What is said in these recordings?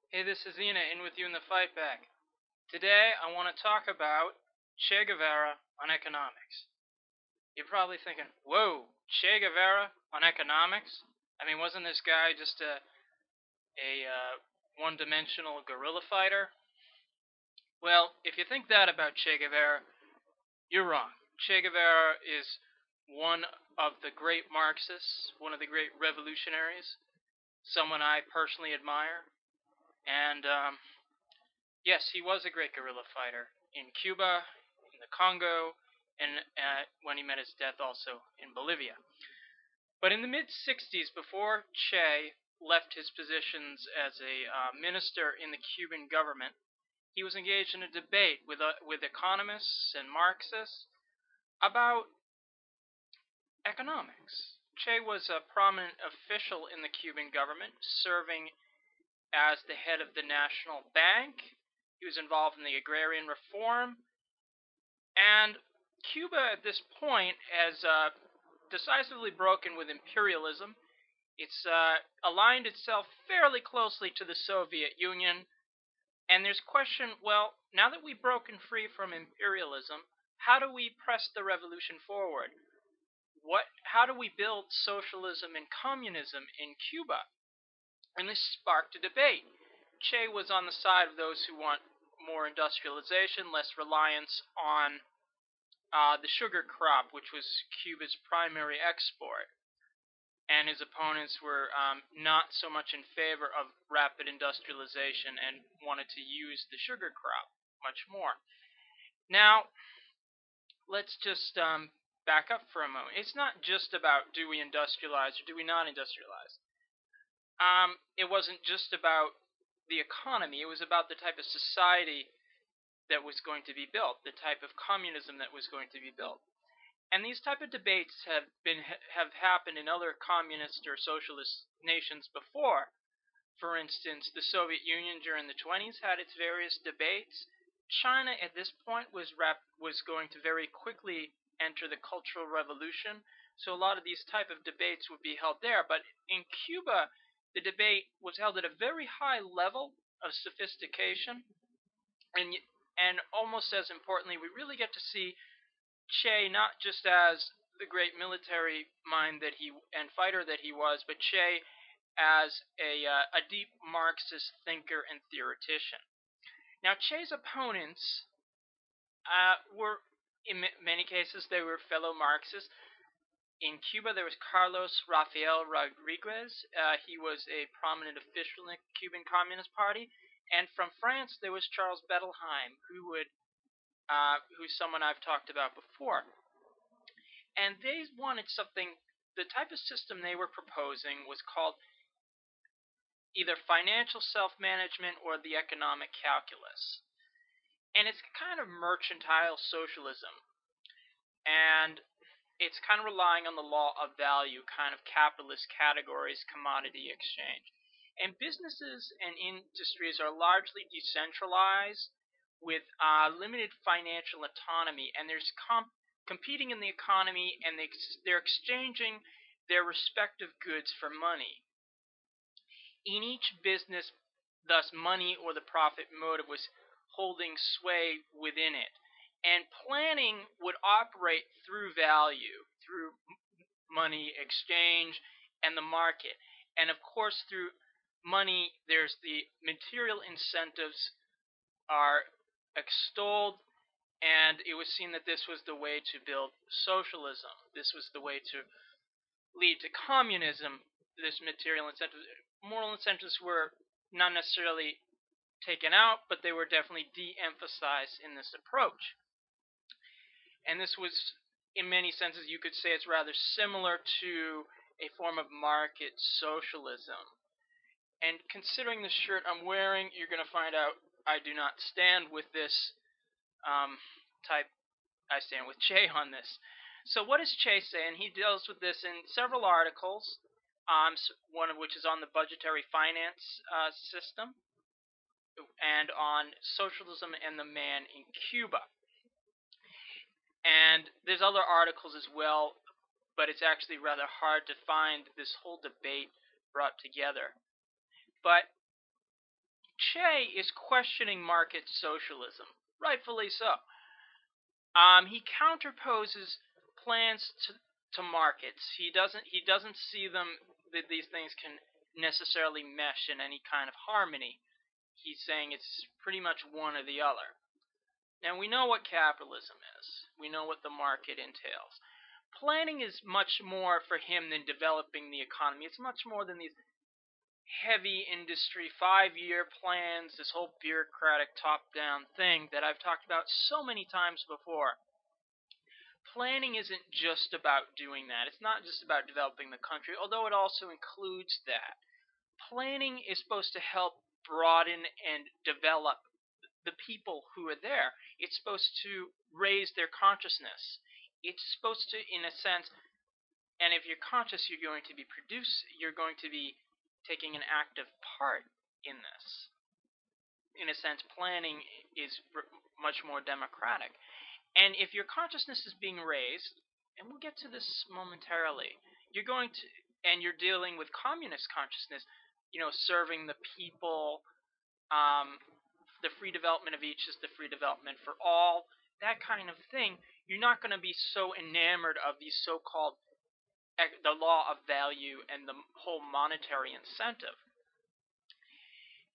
Hey, this is Enaa in with you in the fight back. Today, I want to talk about Che Guevara on economics. You're probably thinking, whoa, Che Guevara on economics? I mean, wasn't this guy just a one-dimensional guerrilla fighter? Well, if you think that about Che Guevara, you're wrong. Che Guevara is one of the great Marxists, one of the great revolutionaries, someone I personally admire, and yes, he was a great guerrilla fighter in Cuba, in the Congo, and when he met his death also in Bolivia. But in the mid 60s, before Che left his positions as a minister in the Cuban government, he was engaged in a debate with economists and Marxists about economics. Che was a prominent official in the Cuban government, serving as the head of the National Bank. He was involved in the agrarian reform, and Cuba at this point has decisively broken with imperialism. It's aligned itself fairly closely to the Soviet Union, and there's question, well, now that we've broken free from imperialism, how do we press the revolution forward? How do we build socialism and communism in Cuba? And this sparked a debate. Che was on the side of those who want more industrialization, less reliance on the sugar crop, which was Cuba's primary export. And his opponents were not so much in favor of rapid industrialization and wanted to use the sugar crop much more. Now, let's just back up for a moment. It's not just about do we industrialize or do we not industrialize. It wasn't just about the economy, it was about the type of society that was going to be built, the type of communism that was going to be built. And these type of debates have happened in other communist or socialist nations before. For instance, the Soviet Union during the 20s had its various debates. China at this point was going to very quickly enter the Cultural Revolution, so a lot of these type of debates would be held there. But in Cuba, the debate was held at a very high level of sophistication, and almost as importantly, we really get to see Che not just as the great military mind that he and fighter that he was, but Che as a deep Marxist thinker and theoretician. Now, Che's opponents were, in many cases, they were fellow Marxists. In Cuba, there was Carlos Rafael Rodriguez. He was a prominent official in the Cuban Communist Party. And from France, there was Charles Bettelheim, who's someone I've talked about before. And they wanted something, the type of system they were proposing was called either financial self-management or the economic calculus. And it's kind of mercantile socialism. And it's kind of relying on the law of value, kind of capitalist categories, commodity exchange. And businesses and industries are largely decentralized with limited financial autonomy, and there's competing in the economy, and they're exchanging their respective goods for money. In each business, thus, money or the profit motive was holding sway within it. And planning would operate through value, through money exchange and the market. And of course, through money, there's the material incentives are extolled, and it was seen that this was the way to build socialism. This was the way to lead to communism. This material incentives, moral incentives were not necessarily taken out, but they were definitely de-emphasized in this approach. And this was, in many senses, you could say it's rather similar to a form of market socialism. And considering the shirt I'm wearing, you're going to find out I do not stand with this type. I stand with Che on this. So what does Che say? And he deals with this in several articles, one of which is on the budgetary finance system, and on socialism and the man in Cuba. And there's other articles as well, but it's actually rather hard to find this whole debate brought together. But Che is questioning market socialism, rightfully so. He counterposes plans to markets. He doesn't see them that these things can necessarily mesh in any kind of harmony. He's saying it's pretty much one or the other. Now we know what capitalism is. We know what the market entails. Planning is much more for him than developing the economy. It's much more than these heavy industry 5-year plans, this whole bureaucratic top down thing that I've talked about so many times before. Planning isn't just about doing that. It's not just about developing the country, although it also includes that. Planning is supposed to help broaden and develop the people who are there. It's supposed to raise their consciousness. It's supposed to, in a sense, and if you're conscious, you're going to be taking an active part in this. In a sense, planning is much more democratic. And if your consciousness is being raised, and we'll get to this momentarily, and you're dealing with communist consciousness, serving the people, the free development of each is the free development for all, that kind of thing, you're not going to be so enamored of these so-called the law of value and the whole monetary incentive.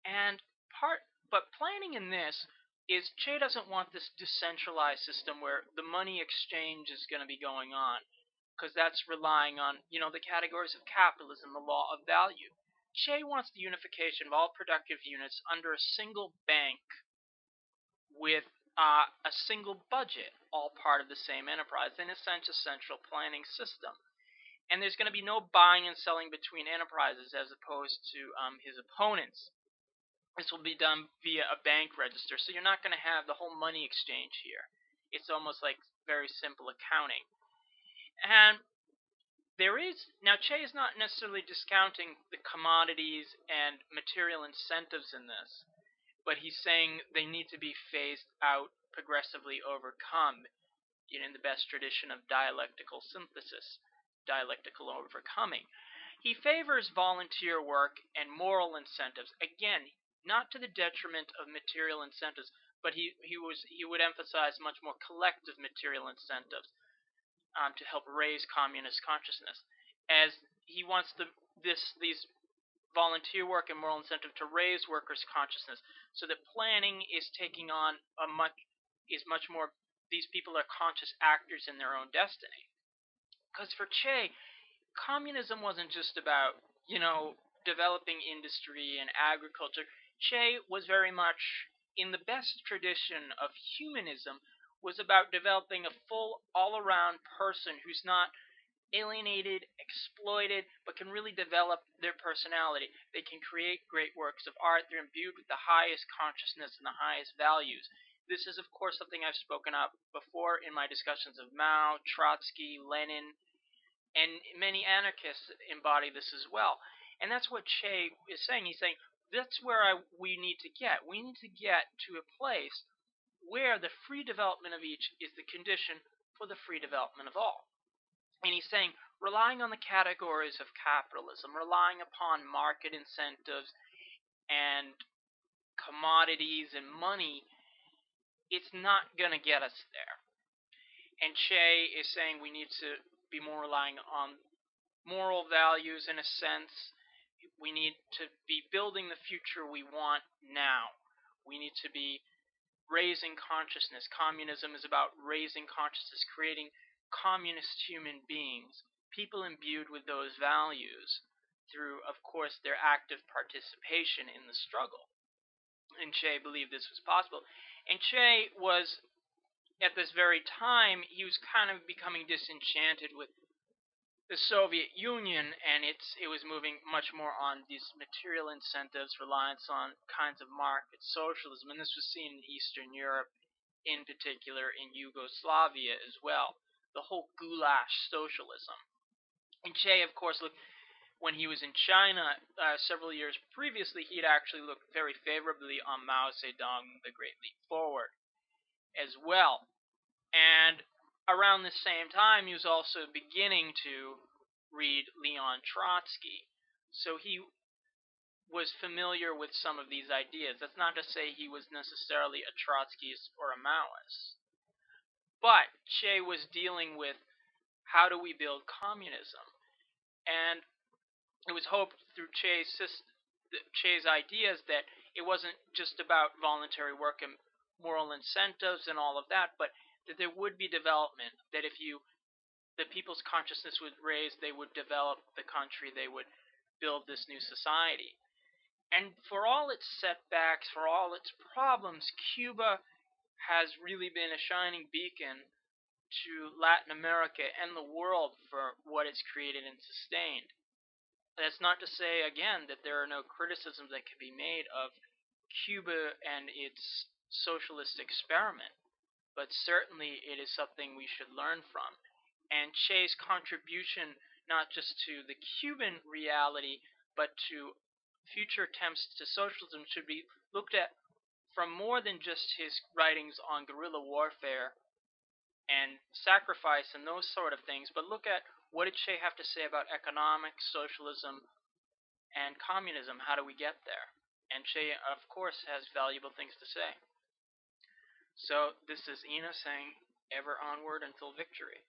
And but planning in this is Che doesn't want this decentralized system where the money exchange is going to be going on, because that's relying on, the categories of capitalism, the law of value. Che wants the unification of all productive units under a single bank with a single budget, all part of the same enterprise, in a sense, a central planning system. And there's going to be no buying and selling between enterprises as opposed to his opponents. This will be done via a bank register, so you're not going to have the whole money exchange here. It's almost like very simple accounting. And now Che is not necessarily discounting the commodities and material incentives in this, but he's saying they need to be phased out, progressively overcome, in the best tradition of dialectical synthesis, dialectical overcoming. He favors volunteer work and moral incentives. Again, not to the detriment of material incentives, but he would emphasize much more collective material incentives to help raise communist consciousness, as he wants these volunteer work and moral incentive to raise workers' consciousness, so that planning is taking on much more. These people are conscious actors in their own destiny. Because for Che, communism wasn't just about, developing industry and agriculture. Che was very much, in the best tradition of humanism, was about developing a full, all-around person who's not alienated, exploited, but can really develop their personality. They can create great works of art. They're imbued with the highest consciousness and the highest values. This is, of course, something I've spoken of before in my discussions of Mao, Trotsky, Lenin, and many anarchists embody this as well. And that's what Che is saying. He's saying, that's where we need to get. We need to get to a place where the free development of each is the condition for the free development of all. And he's saying, relying on the categories of capitalism, relying upon market incentives and commodities and money, it's not going to get us there. And Che is saying we need to be more relying on moral values in a sense. We need to be building the future we want now. We need to be raising consciousness. Communism is about raising consciousness, creating communist human beings, people imbued with those values through, of course, their active participation in the struggle. And Che believed this was possible. And Che was, at this very time, he was kind of becoming disenchanted with the Soviet Union, and it was moving much more on these material incentives, reliance on kinds of market socialism, and this was seen in Eastern Europe, in particular in Yugoslavia as well, the whole goulash socialism. And Che, of course, when he was in China several years previously, he had actually looked very favorably on Mao Zedong, the Great Leap Forward, as well. And around the same time, he was also beginning to read Leon Trotsky. So was familiar with some of these ideas. That's not to say he was necessarily a Trotskyist or a Maoist. But Che was dealing with, how do we build communism? And it was hoped through Che's ideas that it wasn't just about voluntary work and moral incentives and all of that, but that there would be development, that if the people's consciousness would raise, they would develop the country, they would build this new society. And for all its setbacks, for all its problems, Cuba has really been a shining beacon to Latin America and the world for what it's created and sustained. That's not to say, again, that there are no criticisms that can be made of Cuba and its socialist experiment, but certainly it is something we should learn from. And Che's contribution, not just to the Cuban reality, but to future attempts to socialism, should be looked at from more than just his writings on guerrilla warfare and sacrifice and those sort of things, but look at, what did Che have to say about economics, socialism, and communism? How do we get there? And Che, of course, has valuable things to say. So this is Enaa saying, ever onward until victory.